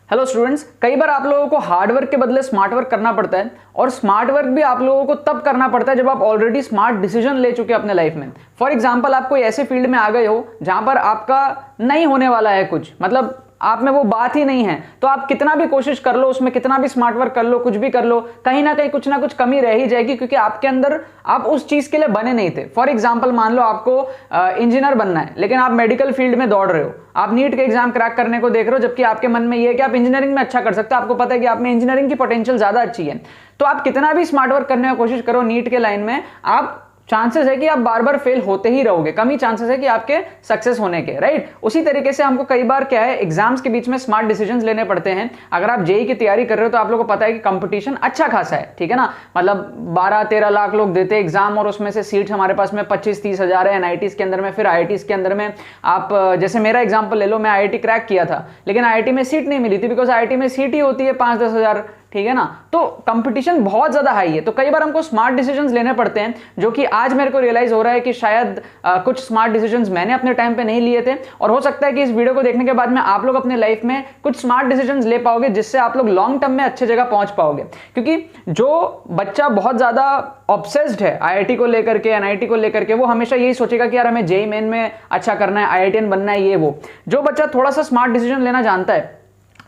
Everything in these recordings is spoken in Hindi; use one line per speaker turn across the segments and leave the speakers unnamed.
हेलो स्टूडेंट्स, कई बार आप लोगों को हार्ड वर्क के बदले स्मार्ट वर्क करना पड़ता है और स्मार्ट वर्क भी आप लोगों को तब करना पड़ता है जब आप ऑलरेडी स्मार्ट डिसीजन ले चुके हैं अपने लाइफ में। फॉर एग्जांपल, आप कोई ऐसे फील्ड में आ गए हो जहां पर आपका नहीं होने वाला है कुछ, मतलब आप में वो बात ही नहीं है, तो आप कितना भी कोशिश कर लो, उसमें कितना भी स्मार्ट वर्क कर लो, कुछ भी कर लो, कहीं ना कहीं कुछ ना कुछ कमी रह ही जाएगी, क्योंकि आपके अंदर आप उस चीज के लिए बने नहीं थे। फॉर एग्जांपल, मान लो आपको इंजीनियर बनना है, लेकिन आप मेडिकल फील्ड में दौड़ रहे हो, आप नीट के एग्जाम क्रैक करने को देख रहे हो, जबकि आपके मन में ये है कि आप इंजीनियरिंग में अच्छा कर सकते हो, आपको पता है कि आप में इंजीनियरिंग की पोटेंशियल ज्यादा अच्छी है, तो आप कितना भी स्मार्ट वर्क करने की कोशिश करो नीट के लाइन में, आप चांसेस है कि आप बार बार फेल होते ही रहोगे, कम ही चांसेस है कि आपके सक्सेस होने के, राइट। उसी तरीके से हमको कई बार क्या है, एग्जाम्स के बीच में स्मार्ट डिसीजंस लेने पड़ते हैं। अगर आप जेई की तैयारी कर रहे हो तो आप लोगों को पता है कि कंपटीशन अच्छा खासा है, ठीक है ना, मतलब 12-13 लाख लोग देते हैं एग्जाम, और उसमें से सीट्स हमारे पास में 25-30 हजार है एनआईटीज के अंदर में। फिर आईआईटीज के अंदर में आप जैसे मेरा एग्जाम्पल ले लो, मैं आईआईटी क्रैक किया था, लेकिन आईआईटी में सीट नहीं मिली थी, बिकॉज आईआईटी में सीट ही होती है 5-10 हजार, ठीक है ना, तो कंपटीशन बहुत ज्यादा हाई है। तो कई बार हमको स्मार्ट डिसीजंस लेने पड़ते हैं, जो कि आज मेरे को रियलाइज हो रहा है कि शायद कुछ स्मार्ट डिसीजंस मैंने अपने टाइम पे नहीं लिए थे, और हो सकता है कि इस वीडियो को देखने के बाद में आप लोग अपने लाइफ में कुछ स्मार्ट डिसीजंस ले पाओगे, जिससे आप लोग लॉन्ग टर्म में अच्छे जगह पहुंच पाओगे। क्योंकि जो बच्चा बहुत ज्यादा ऑब्सेस्ड है आईआईटी को लेकर के, एनआईटी को लेकर के, वो हमेशा यही सोचेगा कि यार हमें जेईई मेन में अच्छा करना है, आईआईटीएन बनना है, ये वो। जो बच्चा थोड़ा सा स्मार्ट डिसीजन लेना जानता है,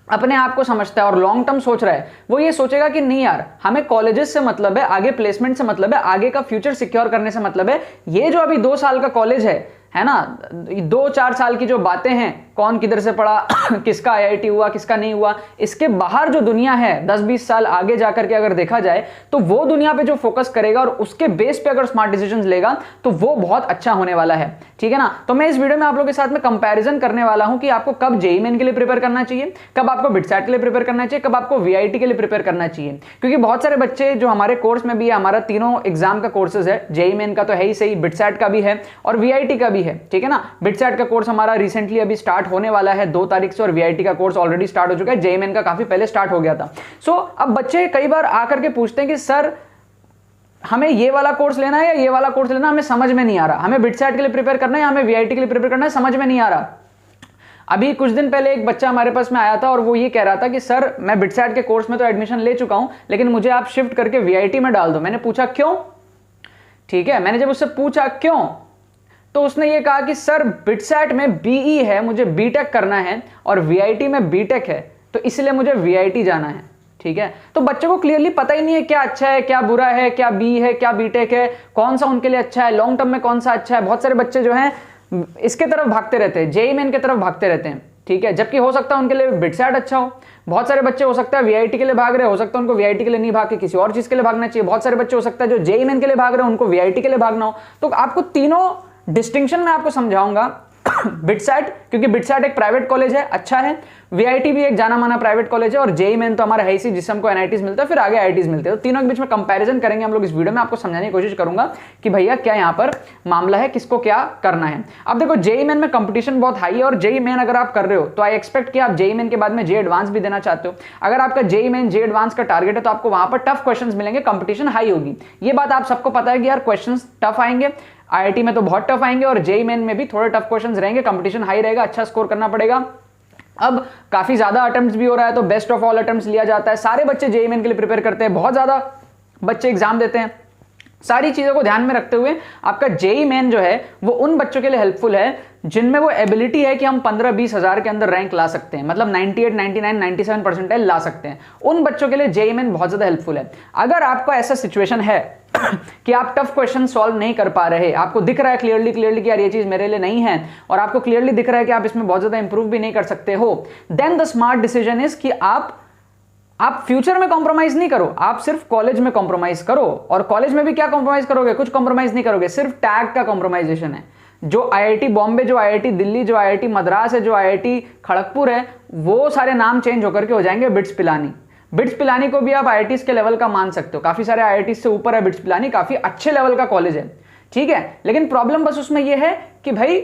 अपने आप को समझता है और लॉन्ग टर्म सोच रहा है, वो ये सोचेगा कि नहीं यार, हमें कॉलेजेस से मतलब है, आगे प्लेसमेंट से मतलब है, आगे का फ्यूचर सिक्योर करने से मतलब है। ये जो अभी 2 साल का कॉलेज है ना, 2-4 साल की जो बातें हैं, कौन किधर से पढ़ा किसका आईआईटी हुआ, किसका नहीं हुआ, इसके बाहर जो दुनिया है 10-20 साल आगे जाकर के अगर देखा जाए, तो वो दुनिया पे जो फोकस करेगा और उसके बेस पे अगर स्मार्ट डिसीजंस लेगा तो वो बहुत अच्छा होने वाला है, ठीक है ना। तो मैं इस वीडियो में आप लोगों के साथ में कंपैरिजन करने वाला हूं कि आपको कब जेईई मेन के लिए प्रिपेयर करना चाहिए, कब आपको बिटसैट के लिए प्रिपेयर करना चाहिए, कब आपको वीआईटी के लिए प्रिपेयर करना चाहिए। क्योंकि बहुत सारे बच्चे जो हमारे कोर्स में भी है, हमारा तीनों एग्जाम का कोर्सेज है, जेईई मेन का तो है ही सही, बिटसैट का भी है और वीआईटी का भी है, ठीक है ना। बिटसैट का कोर्स हमारा रिसेंटली अभी स्टार्ट होने वाला है 2 तारीख से, और वीआईटी का कोर्स ऑलरेडी स्टार्ट हो चुका है, जेईई मेन का काफी पहले स्टार्ट हो गया था। सो अब बच्चे कई बार आकर के पूछते हैं कि सर हमें ये वाला कोर्स लेना है या ये वाला कोर्स लेना, हमें समझ में नहीं आ रहा, हमें बिटसैट के लिए प्रिपेयर करना है या हमें वीआईटी के लिए प्रिपेयर करना है, समझ में नहीं आ रहा। अभी कुछ दिन पहले एक बच्चा हमारे पास में आया था और वो ये कह रहा था कि सर मैं बिटसैट के कोर्स में तो एडमिशन ले चुका हूं, लेकिन मुझे आप शिफ्ट करके वीआईटी में डाल दो। मैंने पूछा क्यों, ठीक है, मैंने जब उससे पूछा क्यों, तो उसने ये कहा कि सर बिटसैट में बीई है, मुझे बीटेक करना है, और वीआईटी में बीटेक है, तो इसलिए मुझे वीआईटी जाना है, ठीक है। तो बच्चों को क्लियरली पता ही नहीं है क्या अच्छा है, क्या बुरा है, क्या बी है, क्या बीटेक है, कौन सा उनके लिए अच्छा है, लॉन्ग टर्म में कौन सा अच्छा है। बहुत सारे बच्चे जो हैं इसके तरफ भागते रहते हैं, जेईई मेन की तरफ भागते रहते हैं, ठीक है, जबकि हो सकता है उनके लिए बिटसैट अच्छा हो। बहुत सारे बच्चे हो सकता है वीआईटी के लिए भाग रहे, हो सकता है उनको वीआईटी के लिए नहीं भाग के किसी और चीज के लिए भागना चाहिए। बहुत सारे बच्चे हो सकता है जो जेईई मेन के लिए भाग रहे हैं, उनको वीआईटी के लिए भागना हो। तो आपको तीनों डिस्टिंक्शन में आपको समझाऊंगा। बिटसैट, क्योंकि बिटसैट एक प्राइवेट कॉलेज है, अच्छा है, वीआईटी भी एक जाना माना प्राइवेट कॉलेज है, और जेईई मेन तो हमारा है ही, जिससे हमको एनआईटीज मिलता है, फिर आगे आईआईटीज मिलते हैं। तो तीनों के बीच में कंपैरिजन करेंगे हम लोग इस वीडियो में, आपको समझाने की कोशिश करूंगा कि भैया क्या यहाँ पर मामला है, किसको क्या करना है। अब देखो, जेईई मेन में कंपटीशन बहुत हाई है, और जेईई मेन अगर आप कर रहे हो तो आई एक्सपेक्ट कि आप जेईई मेन के बाद में जेईई एडवांस भी देना चाहते हो। अगर आपका जेईई मेन जेईई एडवांस का टारगेट है तो आपको वहां पर टफ क्वेश्चन मिलेंगे, कंपटीशन हाई होगी। ये बात आप सबको पता है कि यार क्वेश्चन टफ आएंगे, आईआईटी में तो बहुत टफ आएंगे, और जेईई मेन में भी थोड़े टफ क्वेश्चंस रहेंगे, कंपटीशन हाई रहेगा, अच्छा स्कोर करना पड़ेगा। अब काफी ज्यादा अटेम्प्ट्स भी हो रहा है, तो बेस्ट ऑफ ऑल अटेम्प्ट्स लिया जाता है। सारे बच्चे जेईई मेन के लिए प्रिपेयर करते हैं, बहुत ज्यादा बच्चे एग्जाम देते हैं। सारी चीजों को ध्यान में रखते हुए आपका जेईई मेन जो है वो उन बच्चों के लिए हेल्पफुल है जिनमें वो एबिलिटी है कि हम 15-20 हजार के अंदर रैंक ला सकते हैं, मतलब 98, 99, 97 परसेंटाइल ला सकते हैं। उन बच्चों के लिए जेईई मेन बहुत ज्यादा हेल्पफुल है। अगर आपका ऐसा सिचुएशन है कि आप टफ क्वेश्चन सॉल्व नहीं कर पा रहे, आपको दिख रहा है क्लियरली कि यार ये चीज मेरे लिए नहीं है, और आपको क्लियरली दिख रहा है कि आप इसमें बहुत ज्यादा इंप्रूव भी नहीं कर सकते हो, then the smart decision is कि आप फ्यूचर में कॉम्प्रोमाइज नहीं करो, आप सिर्फ कॉलेज में कॉम्प्रोमाइज करो। और कॉलेज में भी क्या कॉम्प्रोमाइज करोगे, कुछ कॉम्प्रोमाइज नहीं करोगे, सिर्फ टैग का कॉम्प्रोमाइजेशन है। जो आईआईटी बॉम्बे, जो आईआईटी दिल्ली, जो आईआईटी मद्रास है, जो आईआईटी खड़गपुर है, वो सारे नाम चेंज होकर के हो जाएंगे बिट्स पिलानी। बिट्स पिलानी को भी आप आईआईटीज के लेवल का मान सकते हो, काफी सारे आईआईटीज से ऊपर है बिट्स पिलानी, काफी अच्छे लेवल का कॉलेज है, ठीक है। लेकिन प्रॉब्लम बस उसमें यह है कि भाई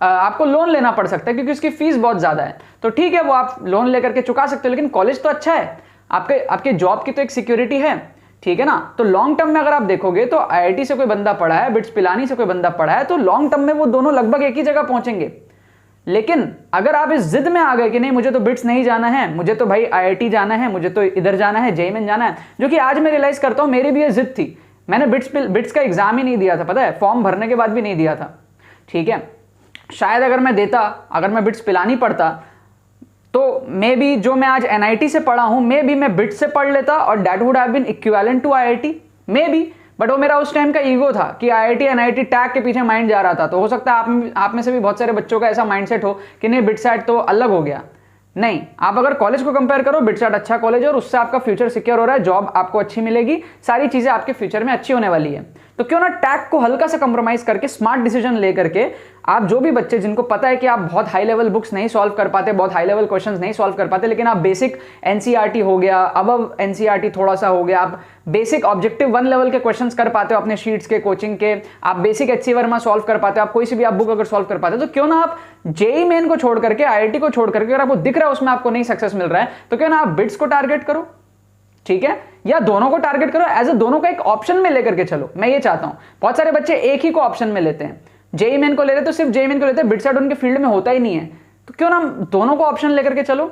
आपको लोन लेना पड़ सकता है, क्योंकि उसकी फीस बहुत ज्यादा है। तो ठीक है, वो आप लोन लेकर के चुका सकते हो, लेकिन कॉलेज तो अच्छा है, आपके जॉब की तो एक सिक्योरिटी है, ठीक है ना। तो लॉन्ग टर्म में अगर आप देखोगे तो आईआईटी से कोई बंदा पढ़ा है, बिट्स पिलानी से कोई बंदा पढ़ा है, तो लॉन्ग टर्म में वो दोनों लगभग एक ही जगह पहुंचेंगे। लेकिन अगर आप इस जिद में आ गए कि नहीं मुझे तो बिट्स नहीं जाना है, मुझे तो भाई आईआईटी जाना है, मुझे तो इधर जाना है, जेईई मेन जाना है, जो कि आज मैं रियलाइज करता हूं मेरी भी ये जिद थी। मैंने बिट्स का एग्जाम ही नहीं दिया था, पता है, फॉर्म भरने के बाद भी नहीं दिया था। ठीक है, शायद अगर मैं देता, अगर मैं बिट्स पिलानी पड़ता तो मे बी जो मैं आज एनआईटी से पढ़ा हूं मे बी मैं बिट्स से पढ़ लेता और that would have been equivalent to IIT maybe. But वो मेरा उस टाइम का ईगो था कि आईआईटी एनआईटी टैग के पीछे माइंड जा रहा था। तो हो सकता है आप में से भी बहुत सारे बच्चों का ऐसा माइंडसेट हो कि नहीं बिटसैट तो अलग हो गया। नहीं, आप अगर कॉलेज को कंपेयर करो, बिटसैट अच्छा कॉलेज है और उससे आपका फ्यूचर सिक्योर हो रहा है, जॉब आपको अच्छी मिलेगी, सारी चीजें आपके फ्यूचर में अच्छी होने वाली है। तो क्यों ना टैग को हल्का सा कंप्रोमाइज करके स्मार्ट डिसीजन लेकर के आप जो भी बच्चे जिनको पता है कि आप बहुत हाई लेवल बुक्स नहीं सॉल्व कर पाते, बहुत हाई लेवल क्वेश्चंस नहीं सॉल्व कर पाते, लेकिन आप बेसिक एनसीईआरटी हो गया, अबव एनसीईआरटी थोड़ा सा हो गया, आप बेसिक ऑब्जेक्टिव 1 लेवल के क्वेश्चंस कर पाते हो अपने शीट्स के, कोचिंग के, आप बेसिक एचसी वर्मा सॉल्व कर पाते हो, आप कोई सी भी आप बुक अगर सॉल्व कर पाते हो, तो क्यों ना आप जेईई मेन को छोड़ करके, आईआईटी को छोड़ करके, अगर आपको दिख रहा है उसमें आपको नहीं सक्सेस मिल रहा है, तो क्यों ना आप बिट्स को टारगेट करो। ठीक है, या दोनों को टारगेट करो, एज ए दोनों का एक ऑप्शन में लेकर के चलो। मैं ये चाहता हूं, बहुत सारे बच्चे एक ही को ऑप्शन में लेते हैं, जेईई मेन को ले रहे तो सिर्फ जेईई मेन को लेते हैं, बिटसैट उनके फील्ड में होता ही नहीं है। तो क्यों ना दोनों को ऑप्शन लेकर के चलो।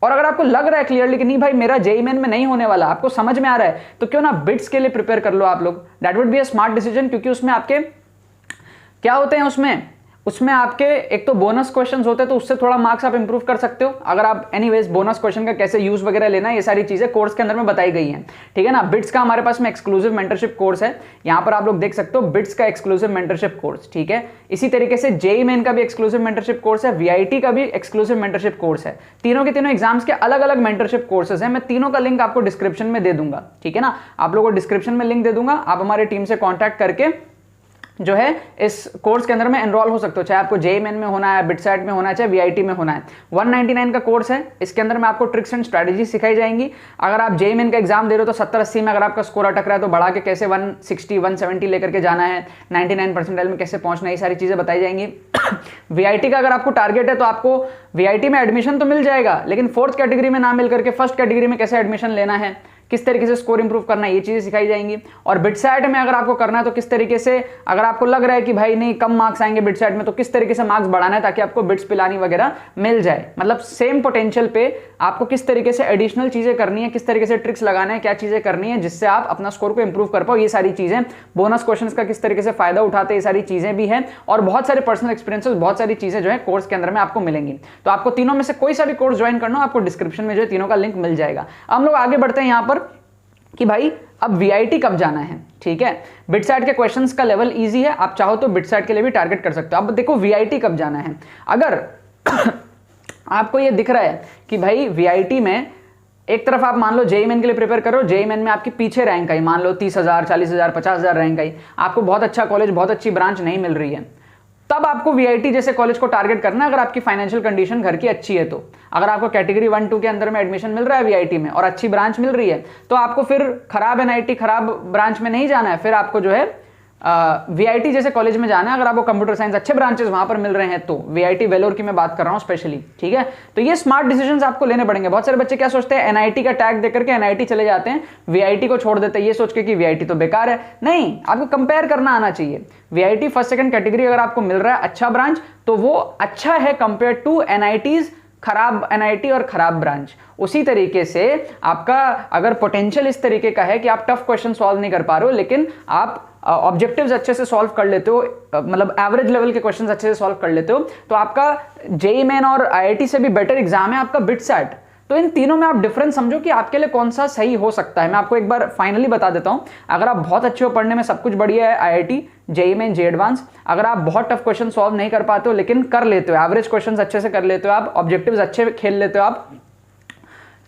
और अगर आपको लग रहा है क्लियरली कि नहीं भाई मेरा जेईई मेन में नहीं होने वाला, आपको समझ में आ रहा है, तो क्यों ना बिट्स के लिए प्रिपेयर कर लो आप लोग। That would be a smart decision, क्योंकि उसमें आपके क्या होते हैं, उसमें आपके एक तो बोनस क्वेश्चंस होते हैं, तो उससे थोड़ा मार्क्स आप इंप्रूव कर सकते हो। अगर आप एनीवेज बोनस क्वेश्चन का कैसे यूज वगैरह लेना है, ये सारी चीजें कोर्स के अंदर में बताई गई हैं। ठीक है ना, बिट्स का हमारे पास में एक्सक्लूसिव मेंटरशिप कोर्स है, यहां पर आप लोग देख सकते हो बिट्स का एक्सक्लूसिव मेंटरशिप कोर्स। ठीक है, इसी तरीके से जेईई मेन का भी एक्सक्लूसिव मेंटरशिप कोर्स है, वीआईटी का भी एक्सक्लूसिव मेंटरशिप कोर्स है। तीनों के तीनों एग्जाम्स के अलग अलग मेंटरशिप कोर्सेज है। मैं तीनों का लिंक आपको डिस्क्रिप्शन में दे दूंगा। ठीक है ना, आप लोगों को डिस्क्रिप्शन में लिंक दे दूंगा, आप हमारी टीम से कॉन्टैक्ट करके जो है इस कोर्स के अंदर में एनरोल हो सकते हो, चाहे आपको जेईई मेन में होना है, बिटसैट में होना है, चाहे वीआईटी में होना है। 199 का कोर्स है, इसके अंदर में आपको ट्रिक्स एंड स्ट्रैटेजी सिखाई जाएंगी। अगर आप जेईई मेन का एग्जाम दे रहे हो तो 70-80 में अगर आपका स्कोर अटक रहा है तो बढ़ा के कैसे 160 170 लेकर के जाना है, 99 परसेंटाइल में कैसे पहुंचना है, ये सारी चीजें बताई जाएंगी। वीआईटी का अगर आपको टारगेट है तो आपको वीआईटी में एडमिशन तो मिल जाएगा, लेकिन 4th कैटेगरी में ना मिल करके 1st कैटेगरी में कैसे एडमिशन लेना है, किस तरीके से स्कोर इंप्रूव करना है, ये चीजें सिखाई जाएंगी। और बिटसैट में अगर आपको करना है तो किस तरीके से, अगर आपको लग रहा है कि भाई नहीं कम मार्क्स आएंगे बिटसैट में, तो किस तरीके से मार्क्स बढ़ाना है ताकि आपको बिट्स पिलानी वगैरह मिल जाए। मतलब सेम पोटेंशियल पे आपको किस तरीके से एडिशनल चीजें करनी है, किस तरीके से ट्रिक्स लगाना है, क्या चीजें करनी है जिससे आप अपना स्कोर को इंप्रूव कर पाओ, ये सारी चीजें। बोनस क्वेश्चन का किस तरीके से फायदा उठाते हैं, ये सारी चीजें भी है। और बहुत सारे पर्सनल एक्सपीरियंसेस, बहुत सारी चीजें जो है कोर्स के अंदर में आपको मिलेंगी। तो आपको तीनों में से कोई सा भी कोर्स ज्वाइन करना हो, आपको डिस्क्रिप्शन में जो है तीनों का लिंक मिल जाएगा। हम लोग आगे बढ़ते हैं यहाँ पर कि भाई अब वीआईटी कब जाना है। ठीक है, बिटसैट के क्वेश्चंस का लेवल इजी है, आप चाहो तो बिटसैट के लिए भी टारगेट कर सकते हो। अब देखो वीआईटी कब जाना है। अगर आपको ये दिख रहा है कि भाई वीआईटी में एक तरफ आप मान लो जेईई मेन के लिए प्रिपेयर करो, जेईई मेन में आपकी पीछे रैंक आई, मान लो 30,000 40,000 50,000 रैंक आई, आपको बहुत अच्छा कॉलेज, बहुत अच्छी ब्रांच नहीं मिल रही है, तब आपको वीआईटी जैसे कॉलेज को टारगेट करना है। अगर आपकी फाइनेंशियल कंडीशन घर की अच्छी है तो, अगर आपको कैटेगरी 1-2 के अंदर में एडमिशन मिल रहा है वीआईटी में और अच्छी ब्रांच मिल रही है, तो आपको फिर खराब एनआईटी, खराब ब्रांच में नहीं जाना है, फिर आपको जो है वीआईटी जैसे कॉलेज में जाना है। अगर आपको कंप्यूटर साइंस अच्छे ब्रांचेस वहां पर मिल रहे हैं तो, वीआईटी वेलोर की मैं बात कर रहा हूं स्पेशली। ठीक है, तो ये स्मार्ट डिसीजंस आपको लेने पड़ेंगे। बहुत सारे बच्चे क्या सोचते हैं, एनआईटी का टैग देकर के एनआईटी चले जाते हैं, वीआईटी को छोड़ देते हैं ये सोच के कि वीआईटी तो बेकार है। नहीं, आपको कंपेयर करना आना चाहिए। वीआईटी 1st 2nd कैटेगरी अगर आपको मिल रहा है अच्छा ब्रांच, तो वो अच्छा है कंपेयर टू एनआईटीज, खराब एनआईटी और खराब ब्रांच। उसी तरीके से आपका अगर पोटेंशियल इस तरीके का है कि आप टफ क्वेश्चन सॉल्व नहीं कर पा रहे हो, लेकिन आप ऑब्जेक्टिव्स अच्छे से सॉल्व कर लेते हो, मतलब एवरेज लेवल के क्वेश्चंस अच्छे से सॉल्व कर लेते हो, तो आपका जेईई मेन और आईआईटी से भी बेटर एग्जाम है आपका बिटसैट। तो इन तीनों में आप डिफरेंस समझो कि आपके लिए कौन सा सही हो सकता है। मैं आपको एक बार फाइनली बता देता हूं, अगर आप बहुत अच्छे हो पढ़ने में, सब कुछ बढ़िया है, आईआईटी, जेईई मेन, जे एडवांस। अगर आप बहुत टफ क्वेश्चन सॉल्व नहीं कर पाते हो लेकिन कर लेते हो, एवरेज क्वेश्चन अच्छे से कर लेते हो, आप ऑब्जेक्टिव्स अच्छे खेल लेते हो आप,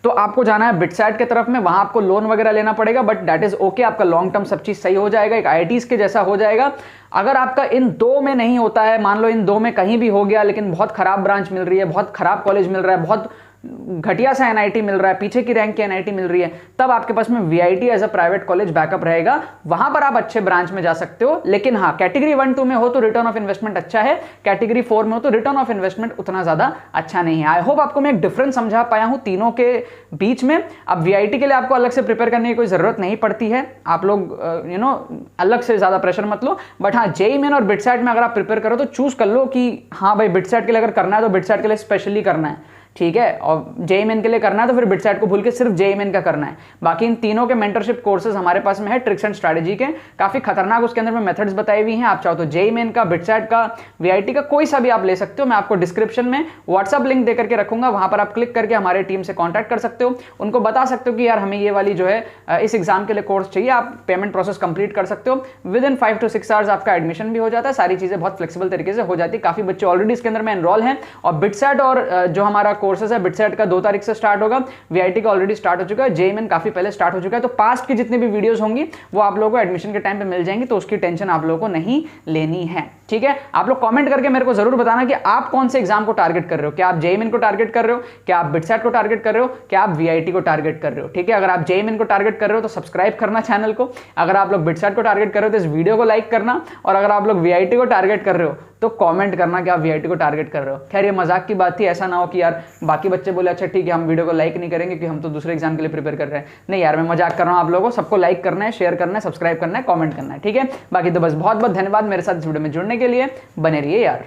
तो आपको जाना है बिटसैट के तरफ में। वहां आपको लोन वगैरह लेना पड़ेगा, बट दैट इज ओके, आपका लॉन्ग टर्म सब चीज सही हो जाएगा, एक आईआईटीज के जैसा हो जाएगा। अगर आपका इन दो में नहीं होता है, मान लो इन दो में कहीं भी हो गया, लेकिन बहुत खराब ब्रांच मिल रही है, बहुत खराब कॉलेज मिल रहा है, बहुत घटिया सा एनआईटी मिल रहा है, पीछे की रैंक की एनआईटी मिल रही है, तब आपके पास में VIT as a private college backup रहेगा, वहां पर आप अच्छे ब्रांच में जा सकते हो। लेकिन हाँ, कैटेगरी 1-2 में हो तो रिटर्न ऑफ इन्वेस्टमेंट अच्छा है, कैटेगरी 4 में हो तो रिटर्न ऑफ इन्वेस्टमेंट उतना ज्यादा अच्छा नहीं है। आई होप आपको मैं एक डिफरेंस समझा पाया हूं तीनों के बीच में। अब वीआईटी के लिए आपको अलग से प्रिपेयर करने की कोई जरूरत नहीं पड़ती है, आप लोग अलग से ज्यादा प्रेशर मत लो। बट हाँ, जेईई मेन और बिटसैट में अगर आप प्रिपेयर करो तो चूज कर लो कि हाँ भाई बिटसैट के लिए अगर करना है तो बिटसैट के लिए स्पेशली करना है, ठीक है, और जेईई मेन के लिए करना है तो फिर बिटसैट को भूल के सिर्फ जेईई मेन का करना है। बाकी इन तीनों के मेंटरशिप कोर्सेज हमारे पास में है, ट्रिक्स एंड स्ट्रैटेजी के, काफी खतरनाक उसके अंदर में मेथड्स बताई हुई हैं। आप चाहो तो जेईई मेन का, बिटसैट का, वीआईटी का कोई सा भी आप ले सकते हो। मैं आपको डिस्क्रिप्शन में व्हाट्सअप लिंक दे करके रखूंगा, वहां पर आप क्लिक करके हमारे टीम से कॉन्टैक्ट कर सकते हो, उनको बता सकते हो कि यार हमें ये वाली जो है इस एग्जाम के लिए कोर्स चाहिए, आप पेमेंट प्रोसेस कंप्लीट कर सकते हो। विद इन 5 to 6 आवर्स आपका एडमिशन भी हो जाता है, सारी चीजें बहुत फ्लेक्सिबल तरीके से हो जाती है। काफी बच्चे ऑलरेडी इसके अंदर में एनरोल हैं। और बिटसैट और जो हमारा कोर्सेज है, बिटसैट का 2 तारीख से स्टार्ट होगा, वीआईटी का ऑलरेडी स्टार्ट हो चुका है, जेईई मेन काफी पहले स्टार्ट हो चुका है। तो पास्ट की जितनी भी वीडियोस होंगी वो आप लोगों को एडमिशन के टाइम पे मिल जाएंगी, तो उसकी टेंशन आप लोगों को नहीं लेनी है, ठीक है। आप लोग कमेंट करके मेरे को जरूर बताना कि आप कौन से एग्जाम को टारगेट कर रहे हो, क्या आप जेईई मेन को टारगेट कर रहे हो, क्या आप बिटसैट को टारगेट कर रहे हो, क्या आप वीआईटी को टारगेट कर रहे हो, ठीक है। अगर आप जेईई मेन को टारगेट कर रहे हो तो सब्सक्राइब करना चैनल को, अगर आप लोग बिटसैट को टारगेट कर रहे हो तो इस वीडियो को लाइक करना, और अगर आप लोग वीआईटी को टारगेट कर रहे हो तो कमेंट करना कि आप वीआईटी को टारगेट कर रहे हो। खैर ये मजाक की बात थी, ऐसा ना हो कि यार बाकी बच्चे बोले अच्छा ठीक है हम वीडियो को लाइक नहीं करेंगे कि हम तो दूसरे एग्जाम के लिए प्रिपेयर कर रहे हैं। नहीं यार, मैं मजाक कर रहा हूं, आप लोगों को सबको लाइक करना है, शेयर करना है, सब्सक्राइब करना है, कमेंट करना है, ठीक है। बाकी तो बस बहुत बहुत धन्यवाद मेरे साथ इस वीडियो में जुड़ने के लिए, बने रहिए यार।